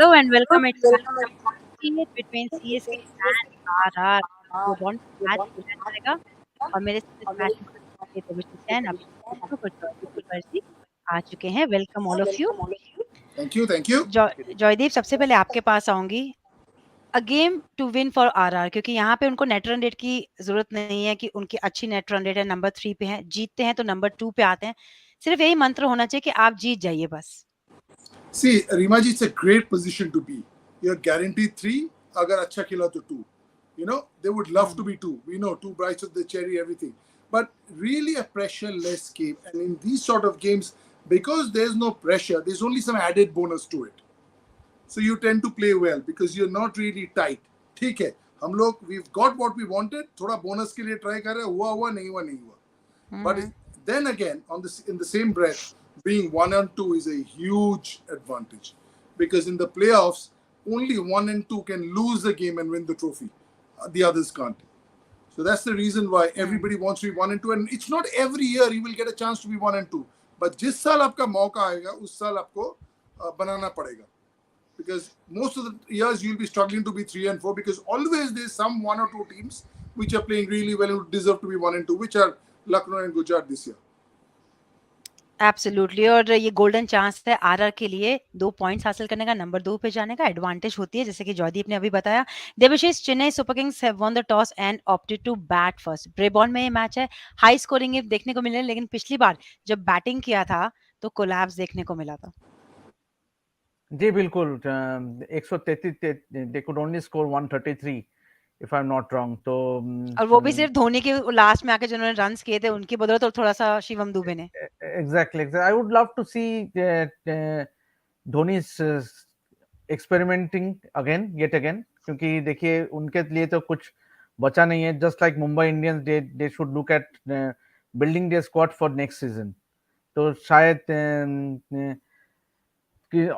Hello and welcome. It's match between CSK and RR. वो bond match खेला जाएगा और मेरे साथ इस मैच में देवशीष हैं, अभिषेक हैं और जॉयदीप मुखर्जी आ चुके हैं. Welcome all of you. Thank you. Joydeep, सबसे पहले आपके पास आऊंगी. A game to win for RR, क्योंकि यहाँ पे उनको नेट रन रेट की जरूरत नहीं है कि उनकी अच्छी नेट रन रेट है, नंबर 3 पे है. जीतते हैं तो नंबर 2 पे आते हैं. सिर्फ यही मंत्र होना चाहिए कि आप जीत जाइए बस. See, Rimaji, it's a great position to be. You're guaranteed 3. अगर अच्छा खेला तो 2. You know, they would love to be 2. We know 2 bites of the cherry, everything. But really a pressure-less game. And in these sort of games, because there's no pressure, there's only some added bonus to it. So you tend to play well because you're not really tight. ठीक है, हम लोग we've got what we wanted. थोड़ा bonus के लिए try कर रहे हैं, हुआ नहीं हुआ. But then again, in the same breath, being 1 and 2 is a huge advantage because in the playoffs, only 1 and 2 can lose the game and win the trophy. The others can't. So that's the reason why everybody wants to be 1 and 2. And it's not every year you will get a chance to be 1 and 2. But जिस साल आपका मौका आएगा, उस साल आपको बनाना पड़ेगा. Because most of the years you'll be struggling to be 3 and 4 because always there's some 1 or 2 teams which are playing really well and deserve to be 1 and 2, which are Lucknow and Gujarat this year. Absolutely. और ये golden chance है RR के लिए 2 points हासिल करने का, number 2 पे जाने का. एडवांटेज होती है जैसे कि जॉयदीप ने अभी बताया. Devashish, Chennai super kings have won the toss and opted to bat first. Brabourne में ये मैच है. हाई स्कोरिंग देखने को मिले, लेकिन पिछली बार जब बैटिंग किया था तो कोलैप्स देखने को मिला था. जी बिल्कुल. 133 they could only score 133 if I am not wrong. तो और वो भी सिर्फ धोनी के लास्ट में आके जिन्होंने रन्स किए थे उनकी बदौलत, और थोड़ा सा शिवम दुबे ने. Exactly. I would love to see Dhoni experimenting yet again, क्योंकि देखिए उनके लिए तो कुछ बचा नहीं है. Just like Mumbai Indians, they should look at building their squad for next season. तो शायद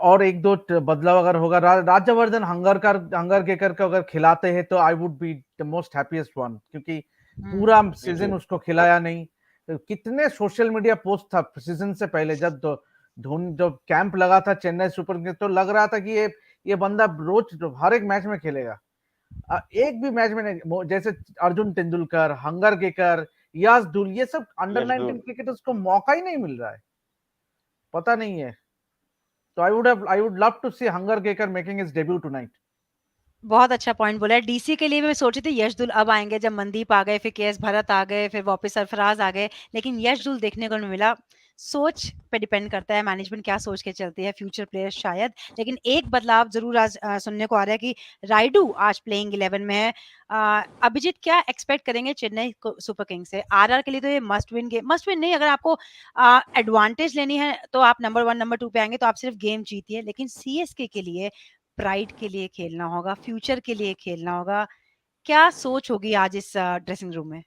और एक दो बदलाव अगर होगा. राज्यवर्धन हंगरकेकर को अगर खिलाते हैं तो I would be the most happiest one, क्योंकि पूरा सीजन उसको खिलाया नहीं. कितने सोशल मीडिया पोस्ट था सीजन से पहले जब धोनी जब कैंप लगा था चेन्नई सुपर किंग्स, तो लग रहा था कि ये बंदा रोज हर एक मैच में खेलेगा. एक भी मैच में नहीं. जैसे अर्जुन तेंदुलकर, हंगरकेकर, याजदुल, ये सब अंडर 19 क्रिकेटर्स को मौका ही नहीं मिल रहा है. पता नहीं है. So I would love to see हंगरकेकर making his debut tonight. बहुत अच्छा पॉइंट बोला है. डीसी के लिए भी मैं सोच रही थी यशदुल अब आएंगे, जब मनदीप आ गए, फिर केएस भरत आ गए, फिर वापस सरफराज आ गए, लेकिन यशदुल देखने को नहीं मिला. सोच पे डिपेंड करता है, मैनेजमेंट क्या सोच के चलती है, फ्यूचर प्लेयर्स शायद. लेकिन एक बदलाव जरूर आज सुनने को आ रहा है कि राइडू आज प्लेइंग 11 में है. अभिजीत, क्या एक्सपेक्ट करेंगे चेन्नई सुपर किंग्स से? आरआर के लिए तो ये must win game, must win नहीं, अगर आपको एडवांटेज लेनी है तो आप नंबर 1 नंबर 2 पे आएंगे तो आप सिर्फ गेम जीतिए. लेकिन सीएसके के लिए प्राइड के लिए खेलना होगा, फ्यूचर के लिए खेलना होगा. क्या सोच होगी आज इस ड्रेसिंग रूम में?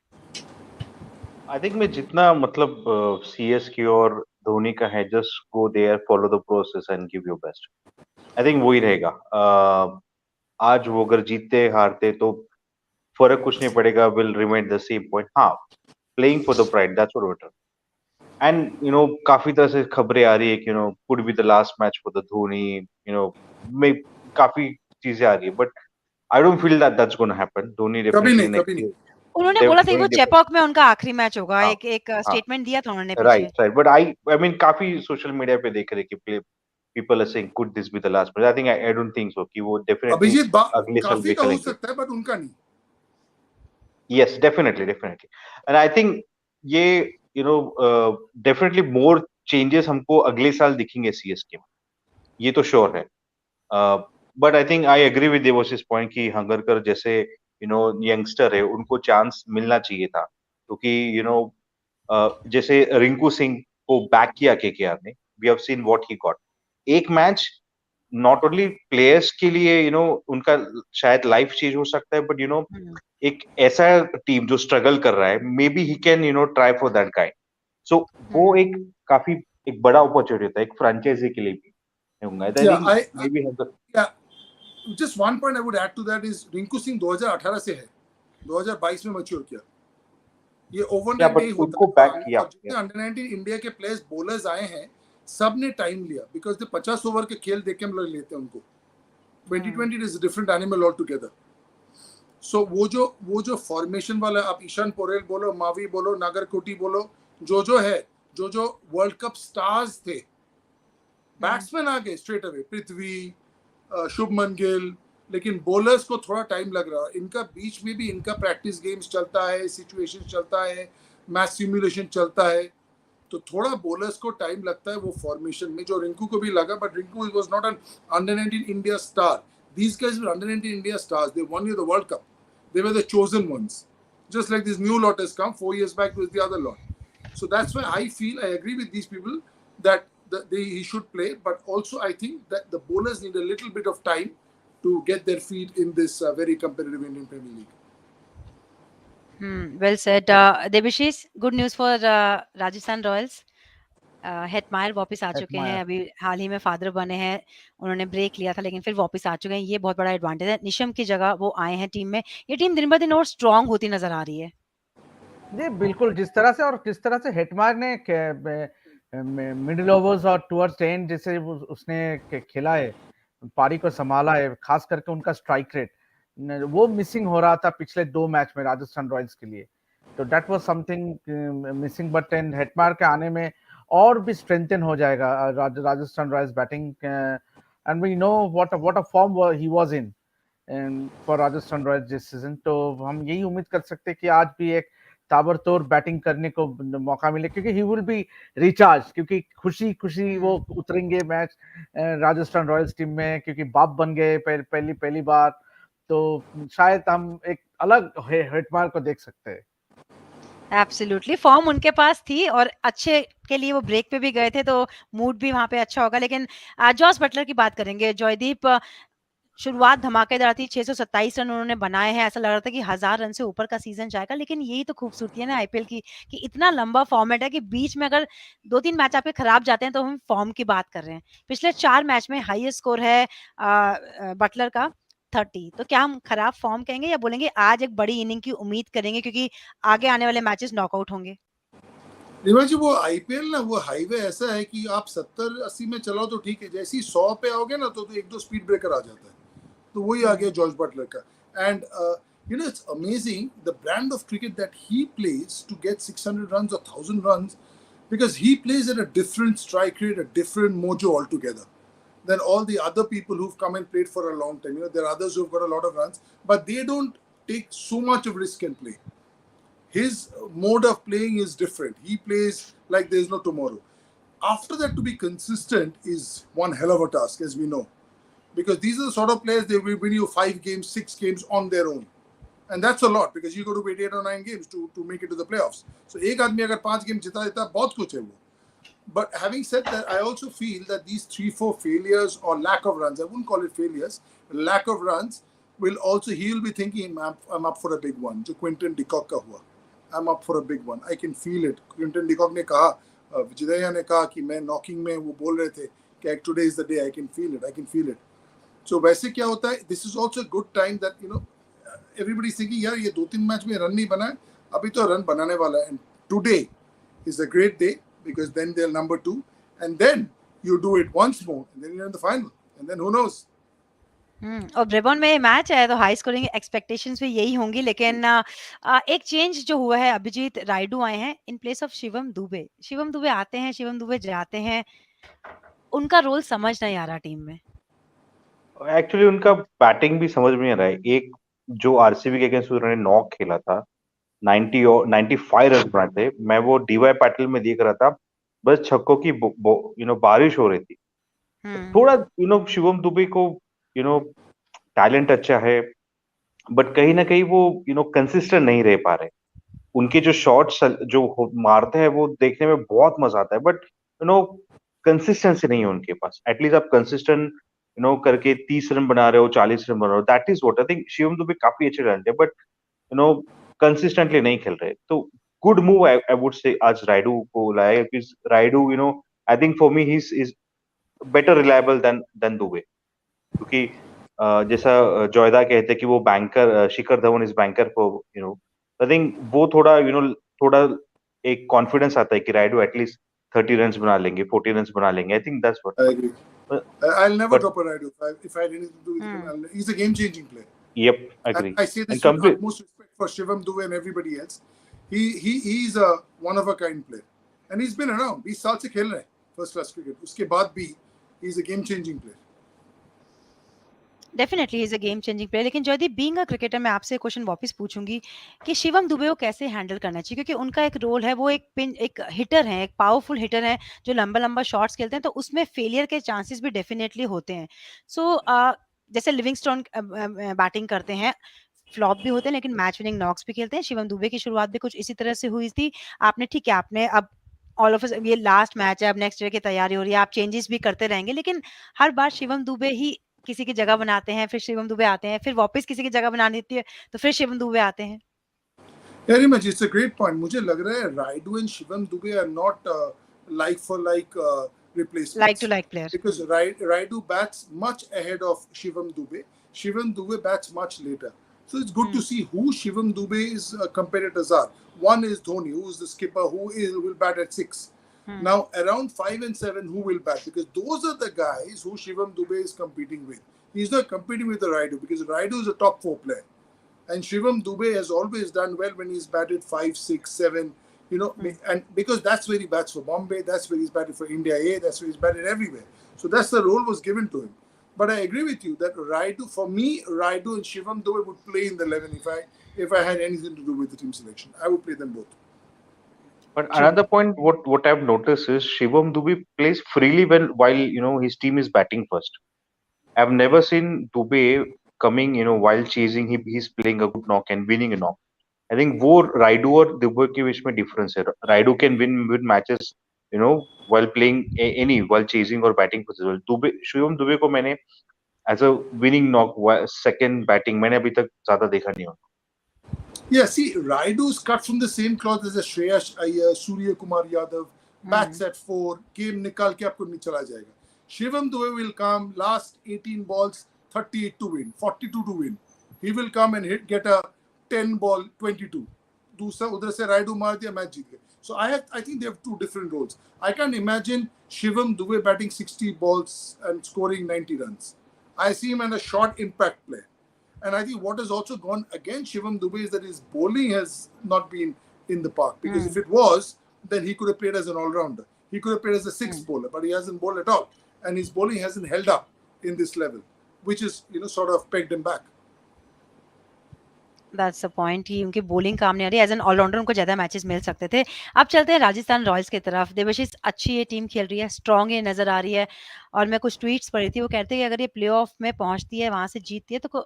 आई थिंक मैं जितना मतलब सीएसके और धोनी का है, just go there, follow the process and give your best. I think वही रहेगा. आज वो अगर जीतते हारते तो फर्क कुछ नहीं पड़ेगा. Will remain the same point. हाँ, playing for the pride, that's what matter. And काफी तरह से खबरें आ रही है कि could be the last match for the Dhoni. में काफी चीजें आ रही है, but I don't feel that's gonna happen. Dhoni definitely next year. उन्होंने बोला था वो चेपॉक में उनका आखिरी मैच होगा. एक स्टेटमेंट दिया था उन्होंने पीछे. राइट. बट आई मीन काफी सोशल मीडिया पे देख रहे कि people are saying could this be the last match. I don't think so कि वो definitely अभिजीत अगले साल काफी का हो सकता है, बट उनका नहीं. Yes, definitely. And I think ये definitely more changes हमको अगले साल दिखेंगे सीएसके में, ये तो श्योर है. But I think I agree with देवोसिस पॉइंट कि हंगरकर जैसे यंगस्टर है, उनको चांस मिलना चाहिए था, क्योंकि जैसे रिंकू सिंह को बैक किया केकेआर ने. We have seen what he got. एक मैच नॉट ओनली प्लेयर्स के लिए उनका शायद लाइफ चेंज हो सकता है, बट एक ऐसा टीम जो स्ट्रगल कर रहा है, maybe he can try for that guide. So वो एक काफी एक बड़ा अपॉर्चुनिटी होता है एक फ्रेंचाइजी के लिए भी. Just one point I would add to that is Rinku Singh 2018 से है, 2022 में मैच्योर किया. ये ओवरनाइट नहीं होता. जितने अंडर 19 इंडिया के प्लेयर्स बॉलर्स आए हैं, सब ने टाइम लिया, बिकॉज 50 ओवर के खेल देख के हम लोग लेते हैं उनको. 2020 is a different animal altogether. So वो जो फॉर्मेशन वाला, आप ईशान पोरेल बोलो, मावी बोलो, नागरकोटी बोलो, जो है, जो वर्ल्ड कप स्टार्स थे, बैट्समैन आ गए स्ट्रेट अवे, पृथ्वी, शुभमन गिल, लेकिन बॉलर्स को थोड़ा टाइम लग रहा है. इनका बीच में भी इनका प्रैक्टिस गेम्स चलता है, सिचुएशन चलता है, मैच सिमुलेशन चलता है, तो थोड़ा बॉलर्स को टाइम लगता है वो फॉर्मेशन में, जो रिंकू को भी लगा. But Rinku was not an under 19 India star. These guys were under 19 India stars. They won you the World Cup. They were the chosen ones. Just like this new lot has come 4 years back was the other lot. So that's why I feel I agree with these people that he should play. But also I think that the bowlers need a little bit of time to get their feet in this very competitive Indian Premier League. Well said. Debashish, good news for Rajasthan Royals. Hetmyer वापस आ चुके हैं, अभी हाल ही में father बने हैं, उन्होंने break लिया था लेकिन फिर वापस आ चुके हैं, ये बहुत बड़ा एडवांटेज है. निशम की जगह वो आए हैं टीम में. ये टीम दिन ब दिन और स्ट्रांग होती नजर आ रही है. जी बिल्कुल, जिस तरह से हेटमायर ने मिडिल ओवर्स और टुवर्ड्स एंड जैसे उसने खेला है, पारी को संभाला है, खास करके उनका स्ट्राइक रेट वो मिसिंग हो रहा था पिछले 2 मैच में राजस्थान रॉयल्स के लिए, तो that was something missing. But Hetmyer के आने में और भी स्ट्रेंथन हो जाएगा Rajasthan Royals batting, and we know what a form he was in for Rajasthan Royals this season. तो हम यही उम्मीद कर सकते हैं कि आज भी एक ताबड़तोड़ बैटिंग करने को मौका मिले, क्योंकि ही विल बी रिचार्ज, क्योंकि खुशी वो उतरेंगे मैच राजस्थान रॉयल्स टीम में, क्योंकि बाप बन गए पहली बार, तो शायद हम एक अलग हेटमायर को देख सकते हैं. एब्सोल्युटली, फॉर्म उनके पास थी और अच्छे के लिए वो ब्रेक पे भी गए थे, तो मूड भी वहां पे अच्छा होगा. लेकिन जॉस बटलर की बात करेंगे. जॉयदीप, शुरुआत धमाकेदार थी, 627 रन उन्होंने बनाए हैं, ऐसा लग रहा था कि 1000 रन से ऊपर का सीजन जाएगा. लेकिन यही तो खूबसूरती है ना आईपीएल की, कि इतना लंबा फॉर्मेट है कि बीच में अगर 2-3 मैच आपके खराब जाते हैं तो हम फॉर्म की बात कर रहे हैं. पिछले 4 मैच में हाईएस्ट स्कोर है बटलर का 30. तो क्या हम खराब फॉर्म कहेंगे या बोलेंगे आज एक बड़ी इनिंग की उम्मीद करेंगे, क्योंकि आगे आने वाले मैचेस नॉकआउट होंगे? रीमा जी, वो आईपीएल ना, वो हाईवे ऐसा है कि आप 70-80 में चलाओ तो ठीक है, जैसे ही 100 पे आओगे ना तो 1-2 स्पीड ब्रेकर आ जाता है. तो वही आ गया जॉर्ज बटलर का. And you know, it's amazing the brand of cricket that he plays to get 600 runs or 1000 runs, because he plays at a different strike rate, a different mojo altogether than all the other people who've come and played for a long time. You know, there are others who've got a lot of runs, but they don't take so much of risk and play. His mode of playing is different. He plays like there's no tomorrow. After that, to be consistent is one hell of a task, as we know, because these are the sort of players they will win you 5 games, 6 games on their own. And that's a lot, because you got to wait 8 or 9 games to make it to the playoffs. So एक आदमी अगर 5 game जिता देता है, बहुत कुछ है वो. But having said that, I also feel that these 3-4 failures or lack of runs, I wouldn't call it failures, lack of runs will also, he will be thinking, I'm up for a big one. जो Quinton de Kock का हुआ, I'm up for a big one. I can feel it. Quinton de Kock ने कहा, विजया ने कहा कि मैं knocking में, वो बोल रहे थे कि today is the day, I can feel it. So वैसे क्या होता है, this is also a good time that, you know, everybody is thinking, यार ये 2-3 मैच में रन नहीं बना है, अभी तो रन बनाने वाला है. And today is a great day, because then they're number 2, and then you do it once more, and then you're in the final, and then who knows. और ब्रेबॉन में मैच है तो हाई स्कोरिंग एक्सपेक्टेशंस भी यही होंगी. लेकिन एक change जो हुआ है, अभिजीत रायडू आए हैं in place of Shivam Dubey. Shivam Dubey आते हैं, शिवम दुबे जाते हैं, उनका रोल समझ नहीं आ रहा टीम में. एक्चुअली उनका बैटिंग भी समझ में नहीं आ रहा है. एक जो आरसीबी के अगेंस्ट उन्होंने नॉक खेला था, 90 और 95 रन बनाए थे, मैं वो डीवाई पैटल में देख रहा था, बस छक्कों की बारिश हो रही थी. थोड़ा शिवम दुबे को टैलेंट अच्छा है, बट कहीं ना कहीं वो कंसिस्टेंट नहीं रह पा रहे. उनके जो शॉट्स जो मारते हैं वो देखने में बहुत मजा आता है, बट कंसिस्टेंसी नहीं है उनके पास. एटलीस्ट आप कंसिस्टेंट करके 30 रन बना रहे हो, 40 रन बना रहे हो, that is what I think. Shivam Dubey काफी अच्छे टैलेंट है, बट कंसिस्टेंटली नहीं खेल रहे. तो good move I would say आज राइडू को लाया, क्योंकि Raidu I think for me he is better reliable then Dubey. क्योंकि जैसा जॉयदा कहते हैं कि वो banker, Shikhar Dhawan is banker for I think वो थोड़ा थोड़ा एक कॉन्फिडेंस आता है कि राइडू एटलीस्ट 30 runs बना लेंगे, 40 runs बना लेंगे. I think that's what. I agree. But, I'll never but drop a Raidu. If I had anything to do with him, he's a game-changing player. yep, And agree. I say And this with complete. utmost respect for Shivam Dube and everybody else. He's a one-of-a-kind player. And he's been around. 20 साल से खेल रहा है first class cricket. उसके बाद भी he's a game-changing player. Definitely is a game changing player. लेकिन Jaideep, being a cricketer, मैं आपसे क्वेश्चन वापस पूछूंगी कि शिवम दुबे को कैसे हैंडल करना चाहिए, क्योंकि उनका एक रोल है, वो एक हिटर है, एक पावरफुल हिटर है जो लंबा लंबा शॉट्स खेलते हैं, तो उसमें फेलियर के चांसेस भी डेफिनेटली होते हैं। सो जैसे लिविंगस्टोन बैटिंग करते हैं, फ्लॉप भी होते हैं, लेकिन मैच विनिंग नॉक्स भी खेलते हैं। शिवम दुबे की शुरुआत भी कुछ इसी तरह से हुई थी। आपने ठीक है, आपने अब ऑल ऑफ ये लास्ट मैच है, अब नेक्स्ट डे की तैयारी हो रही है, आप चेंजेस भी करते रहेंगे, लेकिन हर बार शिवम दुबे ही किसी की जगह बनाते हैं, फिर शिवम दुबे आते हैं, फिर वापस किसी की जगह बनानी होती है, तो फिर शिवम दुबे आते हैं। Very much. It's a great point. मुझे लग रहा है Raidu and Shivam Dube are not like for like like to replacements like player. because Raidu bats much ahead of Shivam Dube. Shivam Dube bats much later. So it's good to see who Shivam Dube's competitors are. One is Dhoni, who is the skipper, who will bat at 6. Now around 5 and 7, who will bat? Because those are the guys who Shivam Dube is competing with. He's not competing with the Raidu because Raidu is a top 4 player. And Shivam Dube has always done well when he's batted 5, 6, 7, and because that's where he bats for Bombay, that's where he's batted for India A, that's where he's batted everywhere. So that's the role was given to him. But I agree with you that for me, Raidu and Shivam Dube would play in the 11 if I had anything to do with the team selection. I would play them both. But another point, what I've noticed is Shivam Dube plays freely while his team is batting first. I've never seen Dube coming, while chasing, he's playing a good knock and winning a knock. I think वो राइडू और दुबे के बीच में difference है. Rayudu can win matches while playing while chasing or batting position. Dube Shivam Dube को मैंने as a winning knock second batting मैंने अभी तक ज्यादा देखा नहीं होता. Yeah, see, Raidu's cut from the same cloth as a Shreyash Iyer, Surya Kumar Yadav, bats at 4, game nikal ke aapko nahi chala jayega. Shivam Dube will come, last 18 balls, 38 to win, 42 to win. He will come and get a 10 ball, 22. दूसरा उधर से Raidu मार दिया, match जीत गए. So I think they have two different roles. I can't imagine Shivam Dube batting 60 balls and scoring 90 runs. I see him as a short impact player. And I think what has also gone against Shivam Dube is that his bowling has not been in the park. Because if it was, then he could have played as an all-rounder. He could have played as a sixth bowler, but he hasn't bowled at all. And his bowling hasn't held up in this level, which is, sort of pegged him back. That's the point he, उनकी bowling काम नहीं आ रही, as an allrounder उनको ज़्यादा matches मिल सकते थे। अब चलते हैं राजस्थान रॉयल्स की तरफ। देवाशीष, अच्छी ये टीम खेल रही है, स्ट्रॉन्ग ये नज़र आ रही है, और मैं कुछ ट्वीट्स पढ़ी थी, वो कहते हैं कि अगर ये प्लेऑफ में पहुंचती है, वहां से जीतती है, तो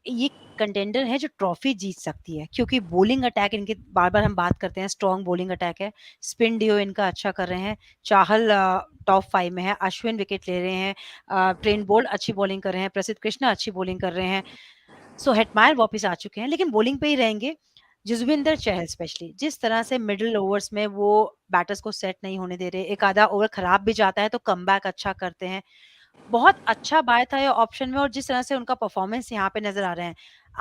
ये कंटेंडर है जो ट्रॉफी जीत सकती है, क्योंकि बॉलिंग अटैक इनके, बार-बार हम बात करते हैं, स्ट्रॉन्ग बॉलिंग अटैक है। स्पिन डियो इनका अच्छा कर रहे हैं। चाहल टॉप 5 में है, अश्विन विकेट ले रहे हैं, ट्रेंट बोल्ट अच्छी बॉलिंग कर रहे हैं, प्रसिद्ध कृष्णा अच्छी बॉलिंग कर रहे हैं। सो हेटमायर वापस आ चुके हैं, लेकिन बॉलिंग पे ही रहेंगे। जसविंदर चहल स्पेशली, जिस तरह से मिडल ओवर्स में वो बैटर्स को सेट नहीं होने दे रहे, एक आधा ओवर खराब भी जाता है तो कमबैक अच्छा करते हैं। बहुत अच्छा बाय था ये ऑप्शन में, और जिस तरह से उनका परफॉर्मेंस यहाँ पे नज़र आ रहे हैं,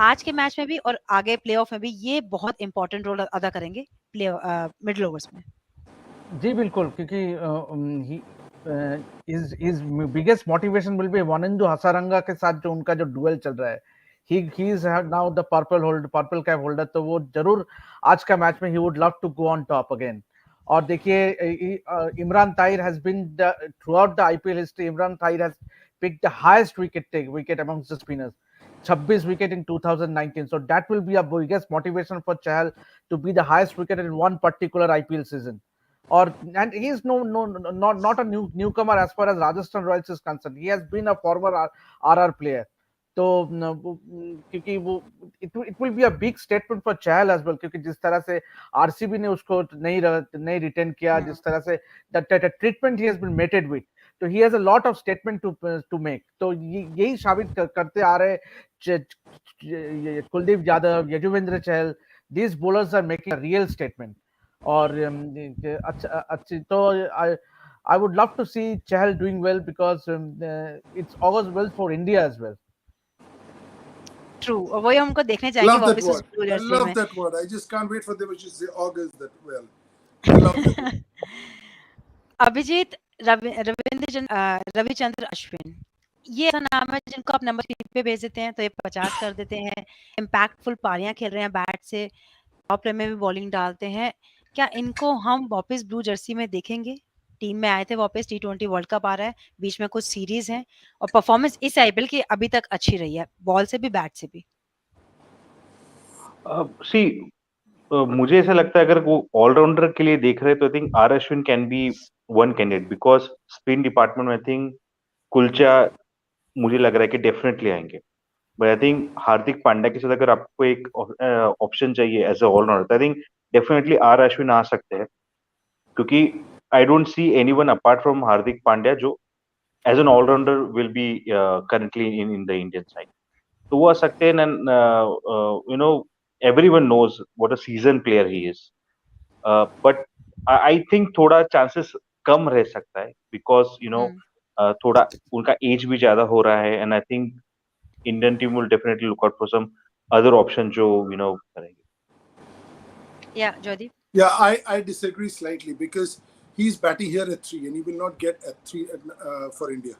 आज के मैच में भी और आगे प्लेऑफ में भी, ये बहुत इंपॉर्टेंट रोल अदा करेंगे मिडल ओवर्स में। जी बिल्कुल, क्योंकि his biggest motivation will be Wanindu Hasaranga के साथ जो उनका जो डुएल चल रहा है. He is now the purple cap holder, तो वो जरूर आज का मैच में he would love to go on top again. और देखिए Imran Tahir has been throughout the IPL history, Imran Tahir has picked the highest wicket amongst the spinners, 26 wicket in 2019. So that will be a biggest motivation for Chahal to be the highest wicket in one particular IPL season. And he is not a newcomer as far as Rajasthan Royals is concerned. He has been a former RR player. तो क्योंकि वो it will be a big statement for Chahal as well, क्योंकि जिस तरह से RCB ने उसको नहीं रिटेन किया, जिस तरह से the treatment he has been meted with, तो he has a lot of statement to make. तो यही साबित करते आ रहे Kuldeep Yadav, Yuzvendra Chahal, these bowlers are making a real statement. और अच्छी तो I would love to see Chahal doing well, because it's augurs well for India as well. True, और वही हमको देखने जाएंगे Love that वापस उस word. Blue I Jersey love में। that word. I just can't wait for them to say augurs that well. I love that word. Abhijeet Ravichandra Ashwin, ये ऐसा नाम है जिनको आप नंबर 3 पे भेज देते हैं तो ये 50 कर देते हैं। इम्पैक्टफुल पारियाँ खेल रहे हैं बैट से, टॉप में भी बॉलिंग डालते हैं। क्या इनको हम वापस ब्लू जर्सी में देखेंगे? टीम में आए थे वापस, टी20 वर्ल्ड कप आ रहा है, बीच में कुछ सीरीज़ हैं और परफॉर्मेंस इस आईपीएल की अभी तक अच्छी रही है, बॉल से भी, बैट से भी। सी मुझे ऐसा लगता है अगर वो ऑलराउंडर के लिए देख रहे हैं तो I think R Ashwin can be one candidate because spin department में आई थिंक कुलचा मुझे लग रहा है कि डेफिनेटली आएंगे। But I think Hardik Pandya के साथ अगर आपको एक ऑप्शन चाहिए as a allrounder I think definitely R Ashwin आ सकते हैं क्योंकि I don't see any one apart from Hardik Pandya जो as an allrounder will be currently in the Indian side. तो वो आ सकते हैं and you know everyone knows what a season player he is. But I think थोड़ा chances कम रह सकता है बिकॉज यू नो हुँ। थोड़ा उनका एज भी ज्यादा हो रहा है and I think Indian team will definitely look out for some other option जो यू नो करेंगे। या Jaideep? Yeah, I disagree slightly because he's batting here at 3 and he will not get at 3 for India.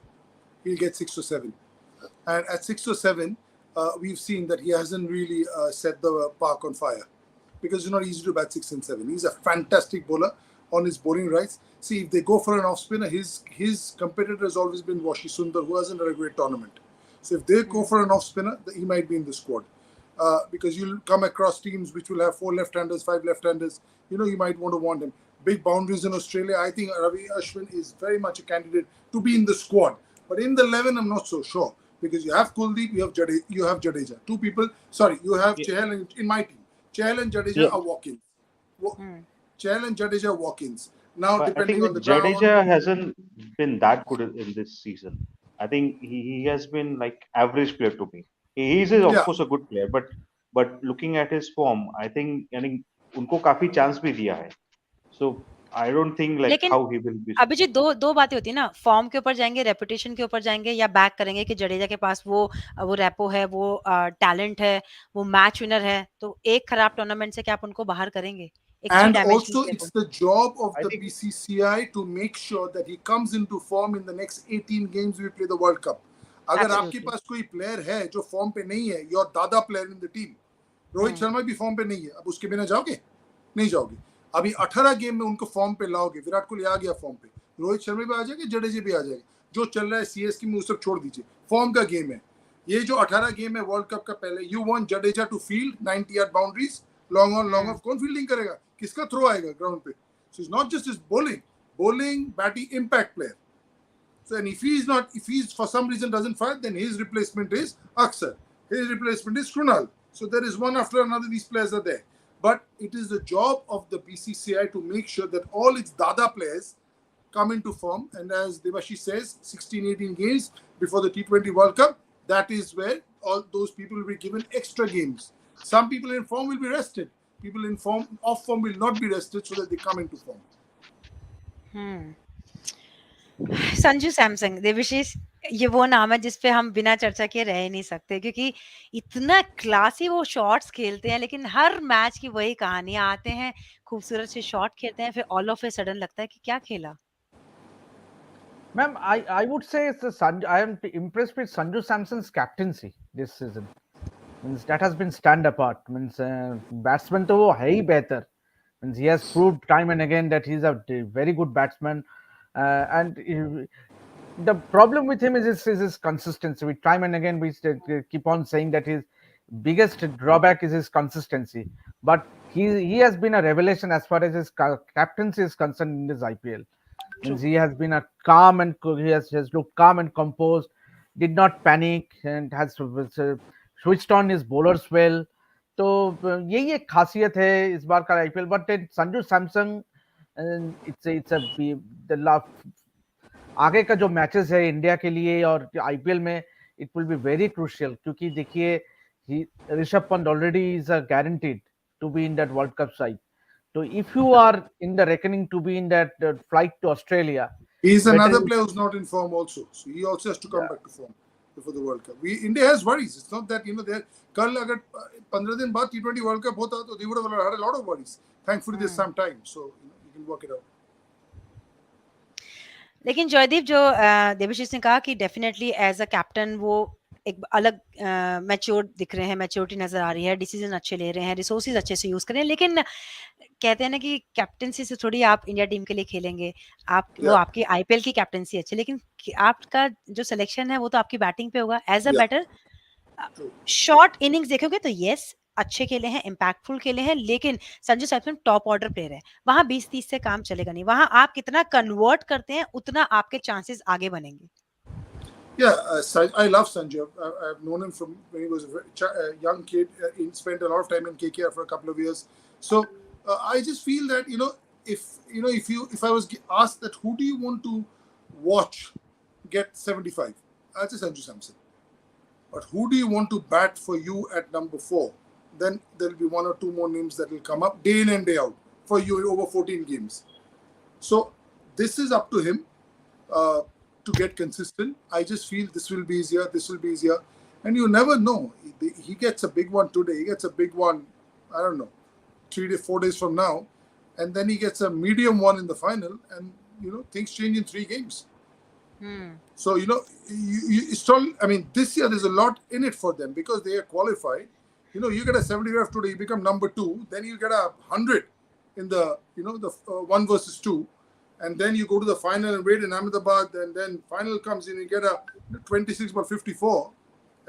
He'll get 6 or 7. And at 6 or 7, we've seen that he hasn't really set the park on fire because it's not easy to bat 6 and 7. He's a fantastic bowler on his bowling rights. See, if they go for an off spinner, his competitor has always been Washi Sundar, who hasn't had a great tournament. So if they go for an off spinner, he might be in the squad. Because you'll come across teams which will have 4 left-handers, 5 left-handers. You might want him. Big boundaries in Australia. I think Ravi Ashwin is very much a candidate to be in the squad. But in the 11, I'm not so sure. Because you have Kuldeep, you have Jadeja. Two people, sorry, you have Chahal in my team. Chahal and Jadeja are walk-ins. Chahal and Jadeja are walk-ins. Now, But I depending think on the ground. Jadeja hasn't been that good in this season. I think he has been like average player to me. He is of Yeah. course a good player, but looking at his form, I think उनको काफी chance भी दिया है. So I don't think like लेकिन how he will be. Abhijit, 2 बातें होती है ना, फॉर्म के ऊपर जाएँगे, रेपुटेशन के ऊपर जाएँगे या बैक करेंगे कि जडेजा के पास वो रेपो है, वो टैलेंट है, वो मैच विनर है, तो एक खराब टूर्नामेंट से क्या आप उनको बाहर करेंगे? एक 3 And dimensional also, player it's को। the job of I the think BCCI to make sure that he comes into form in the next 18 games we play the World Cup. अगर आपके एब्सोल्युटली। पास कोई प्लेयर है जो form पे नहीं है, your दादा player in the team, Rohit हुँ। शर्मा भी फॉर्म पे नहीं है, अब उसके बिना जाओगे? नहीं जाओगे। अभी 18 गेम में उनको फॉर्म पे लाओगे, विराट कोहली आ गया फॉर्म पे, रोहित शर्मा भी आ जाएगा, जडेजा भी आ जाएगा। जो चल रहा है सीएसके में वो सब छोड़ दीजिए, फॉर्म का गेम है। ये जो 18 गेम है वर्ल्ड कप का पहले, you want Jadeja to field 90 yard boundaries, long on long off, कौन फील्डिंग करेगा? किसका थ्रो आएगा ग्राउंड पे? So it's not just his bowling, batting, impact player. So, and if he's for some reason doesn't fire, then his replacement is Aksar. His replacement is Krunal. So there is one after another. These players are there. But it is the job of the BCCI to make sure that all its Dada players come into form. And as Devashi says, 16, 18 games before the T20 World Cup, that is where all those people will be given extra games. Some people in form will be rested. People in form, off form will not be rested so that they come into form. Sanju Samson, Devashish, ये वो नाम है जिस पे हम बिना चर्चा किए रह ही नहीं सकते क्योंकि इतना क्लासी वो शॉट्स खेलते हैं, लेकिन हर मैच की वही कहानियाँ आते हैं, खूबसूरत से शॉट खेलते हैं, फिर ऑल ऑफ ए सडन लगता है कि क्या खेला? Ma'am, I would say it's I am impressed with Sanju Samson's captaincy this season. Means that has been stand apart. Means batsman तो वो है ही बेहतर. Means he has proved time and again that he's a very good batsman. And the problem with him is his consistency. With time and again we keep on saying that his biggest drawback is his consistency. But he has been a revelation as far as his captaincy is concerned in this IPL. Means he has been a calm and he has looked calm and composed, did not panic, and has switched on his bowlers well. तो यही एक खासियत है इस बार का IPL. But Sanju Samsung it's the आगे का जो मैचेस है इंडिया के लिए और आईपीएल में, it will be very crucial क्योंकि देखिए Rishabh Pant already is a guaranteed to be in that world cup side. So if you are in the reckoning to be in that flight to Australia, he's better another player who's not in form also. So he also has to come back to form before the World Cup. India has worries. It's not that they कल अगर 15 दिन बाद T20 World Cup होता तो they would have had a lot of worries. Thankfully there's some time, so you can work it out. लेकिन जयदीप जो देवाशीष ने कहा कि डेफिनेटली एज अ कैप्टन वो एक अलग मैच्योर दिख रहे हैं, मैच्योरिटी नजर आ रही है, डिसीजन अच्छे ले रहे हैं, रिसोर्सेज अच्छे से यूज कर रहे हैं, लेकिन कहते हैं ना कि कैप्टनसी से थोड़ी आप इंडिया टीम के लिए खेलेंगे, आप वो Yeah, आपकी आईपीएल की कैप्टनसी अच्छी, लेकिन आपका जो सिलेक्शन है वो तो आपकी बैटिंग पे होगा as a yeah, batter. true. Short innings देखोगे तो यस अच्छे खेले हैं, इम्पैक्टफुल खेले हैं, लेकिन Sanju Samson top order player है, वहां 20-30 से काम चलेगा नहीं, वहां आप कितना कन्वर्ट करते हैं उतना आपके चांसेस आगे बनेंगे। Yeah, I love Sanjay. I've known him from when he was a young kid. He spent a lot of time in KKR for a couple of years. So I just feel that if I was asked that who do you want to watch get 75, I'd say Sanju Samson. But who do you want to bat for you at number 4? Then there'll be one or two more names that will come up day in and day out for you in over 14 games. So this is up to him uh, to get consistent. I just feel this will be easier, this will be easier. And you never know. He gets a big one today, he gets a big one, I don't know, 3 to 4 days from now. And then he gets a medium one in the final. And, things change in 3 games. So, it's all, I mean, this year there's a lot in it for them because they are qualified. You get a 75 today, you become number 2, then you get a 100 in the, the 1 versus 2. And then you go to the final and wait in Ahmedabad, and then final comes in, you get a 26 by 54.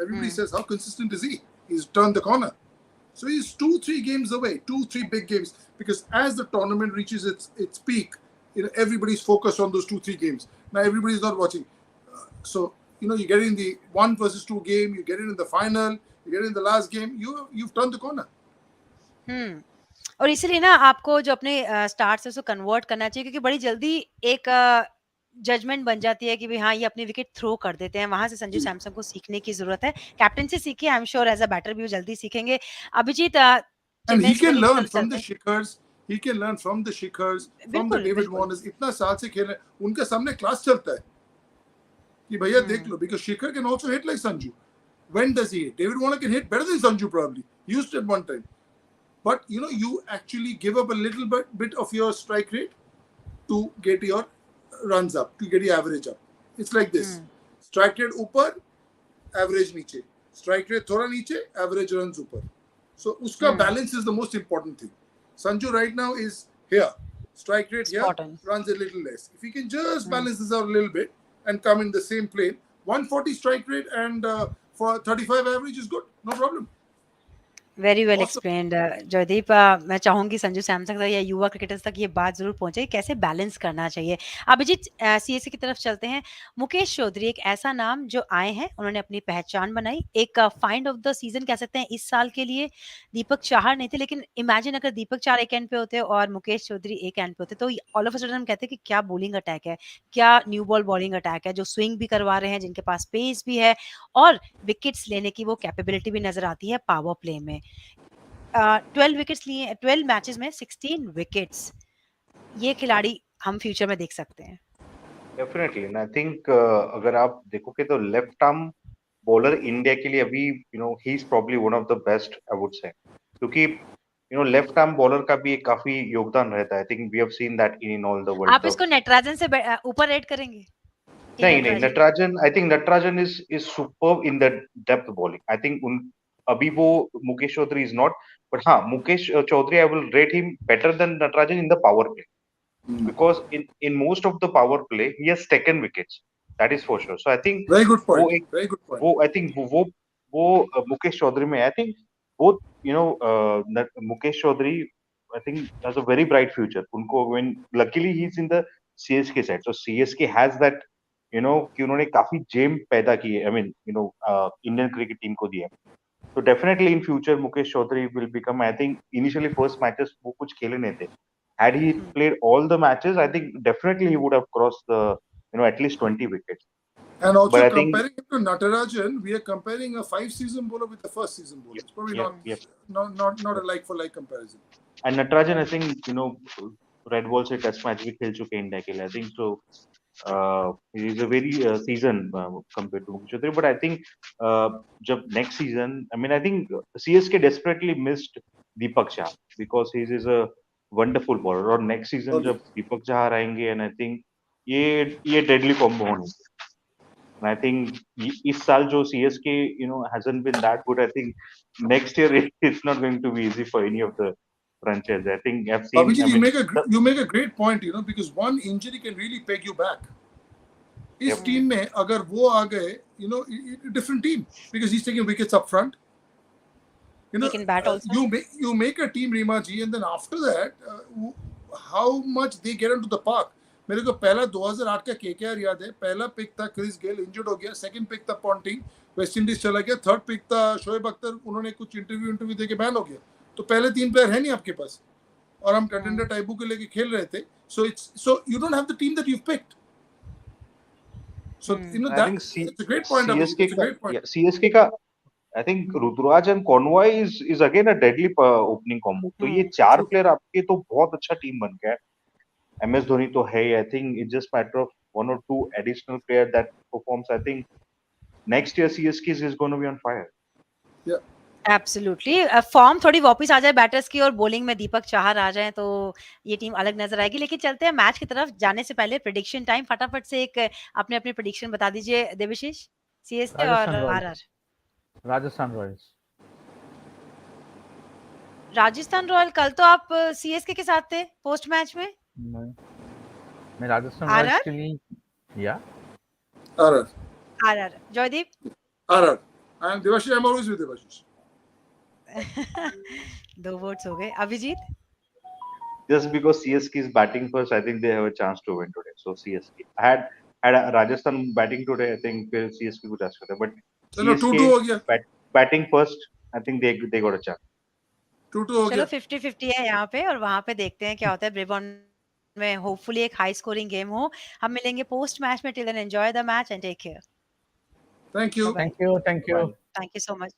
Everybody says, how consistent is he? He's turned the corner. So he's 2-3 games away, 2-3 big games. Because as the tournament reaches its peak, everybody's focused on those 2-3 games. Now everybody's not watching. So you get in the 1 versus 2 game, you get in the final, you get in the last game. You've turned the corner. और इसीलिए ना आपको जो अपने start से उसको convert करना चाहिए, क्योंकि बड़ी जल्दी एक जजमेंट बन जाती है कि भाई हाँ ये अपनी विकेट थ्रो कर देते हैं, वहां से संजू सैमसन को सीखने की जरूरत है, कैप्टन से सीखिए, I am sure as a batter भी वो जल्दी सीखेंगे। Abhijeet And Chennai he super can kings की learn तरफ from चलते the हैं। Shikhars. He can learn from the Shikhars, from the बिल्कुल David बिल्कुल। Warners. इतना साल से खेल रहे हैं, उनके सामने क्लास चलता है कि भैया देख लो, because Shikhar can also hit like Sanju. When does he hit? David Warner can hit better than Sanju probably. He used it at one time. But you actually give up a little bit of your strike rate to get your runs up, to get your average up. It's like this. Strike rate ऊपर, average नीचे. Strike rate थोड़ा नीचे, average runs ऊपर. So uska balance is the most important thing. Sanju right now is here. Strike rate here, Spot on. runs a little less. If he can just balance this out a little bit and come in the same plane, 140 strike rate and for 35 average is good. No problem. Very well Awesome. Explained Jaydeep. मैं चाहूंगी संजू सैमसन तक या युवा cricketers तक ये बात जरूर पहुंचे, कैसे बैलेंस करना चाहिए। अभिजीत सीएसके की तरफ चलते हैं। मुकेश चौधरी एक ऐसा नाम जो आए हैं, उन्होंने अपनी पहचान बनाई, एक फाइंड ऑफ द सीजन कह सकते हैं इस साल के लिए। दीपक चाहर नहीं थे, लेकिन इमेजिन अगर दीपक चाहर एक एंड पे होते और मुकेश चौधरी एक एंड पे होते, तो ऑल ऑफ अ सडन हम कहते हैं कि क्या बॉलिंग अटैक है, क्या न्यू बॉल बॉलिंग अटैक है, जो स्विंग भी करवा रहे हैं, जिनके पास पेस भी है और विकेट्स लेने की वो कैपेबिलिटी भी नजर आती है पावर प्ले में। 12 विकेट्स लिए, 12 मैचेस में 16 विकेट्स। ये खिलाड़ी हम फ्यूचर में देख सकते हैं। डेफिनेटली एंड आई थिंक अगर आप देखोगे तो लेफ्ट आर्म बॉलर इंडिया के लिए अभी he is probably one of the best I would say, क्योंकि लेफ्ट आर्म बॉलर का भी एक काफी योगदान रहता है। I think we have seen that in all the world आप कप। इसको नटराजन से ऊपर रेट करेंगे? नहीं नहीं, Natarajan I think Natarajan is superb in the depth bowling. I think उन अभी वो Mukesh Choudhary is not, but हाँ Mukesh Choudhary I will rate him better than Natarajan in the power play, because in most of the power play he has taken wickets, that is for sure. So I think Very good वो point. एक Very good point. वो I think वो मुकेश चौधरी में I think both Mukesh Chaudhary I think has a very bright future. उनको when luckily he is in the CSK side, so CSK has that कि उन्होंने काफी GeM पैदा की है, I mean Indian cricket team को दिया। So definitely in future Mukesh Chaudhary will become, I think initially first matches वो कुछ खेले नहीं थे। Had he played all the matches, I think definitely he would have crossed the at least 20 wickets. And also But I think comparing him to Natarajan, we are comparing a 5-season bowler with a first-season bowler. It's probably not a like-for-like comparison. and Natarajan, I think Red Ball से test match भी खेल चुके हैं India के लिए। I think so. He is a very seasoned compared to Mukesh Chaudhary, but I think जब next season, I mean I think CSK desperately missed Deepak Shah because he is a wonderful bowler, और next season जब दीपक चाहर आएंगे and I think ये deadly combo होनी चाहिए। And I think इस साल जो CSK hasn't been that good. I think next year it's not going to be easy for any of the franchise. I think I've seen. Abhijit, I mean, you make a great point, because one injury can really peg you back. इस yep. Team में अगर वो आ गए, different team, because he's taking wickets up front. He can bat also. You make a team, Rima ji, and then after that, how much they get into the park. मेरे को पहला 2008 का KKR याद है, पहला पिक था Chris Gayle, injured हो गया, सेकंड पिक था पॉन्टिंग, वेस्ट इंडीज चला गया, थर्ड पिक था शोएब अख्तर, उन्होंने कुछ इंटरव्यू देके बैन हो गया। तो पहले 3 प्लेयर है नहीं आपके पास, और हम कंटेंडर टाइपू के लेके खेल रहे थे, so you don't have the team that you've picked. So I think it's a great point, Abhijit. It's a great point. CSK का I think Ruturaj and Convoy is again a deadly opening combo. तो ये 4 player आपके तो बहुत अच्छा team बन गया है। MS धोनी तो है ही। I think it's just matter of 1 or 2 additional player that performs. I think next year CSK is going to be on fire. Yeah. Absolutely form थोड़ी वापस आ जाए बैटर्स की और बॉलिंग में दीपक चाहर आ जाए तो ये टीम अलग नजर आएगी। लेकिन चलते हैं मैच की तरफ, जाने से पहले प्रेडिक्शन टाइम, फटाफट से एक अपने अपने प्रेडिक्शन बता दीजिए देवाशीष। सीएसके और RR. Rajasthan Royals. Rajasthan royal, कल तो आप सीएसके के साथ थे पोस्ट मैच में। मैं राजस्थान रॉयल्स के लिए या RR. Jaydeep. RR. I am Devashish. I am always with Devashish. 2 votes हो गए। Abhijit. Just because CSK is batting first, I think they have a chance to win today. So CSK. I had Rajasthan batting today. I think CSK could ask for that. But चलो 2-2 हो गया। batting first, I think they got a chance. 2-2 हो गया। चलो 50-50 है यहाँ पे, और वहां पे देखते हैं क्या होता है। ब्रिबॉन में होपफुली एक हाई स्कोरिंग गेम हो। हम मिलेंगे पोस्ट मैच में। Till then enjoy the match and take care. Thank you. Thank you. Thank you so much.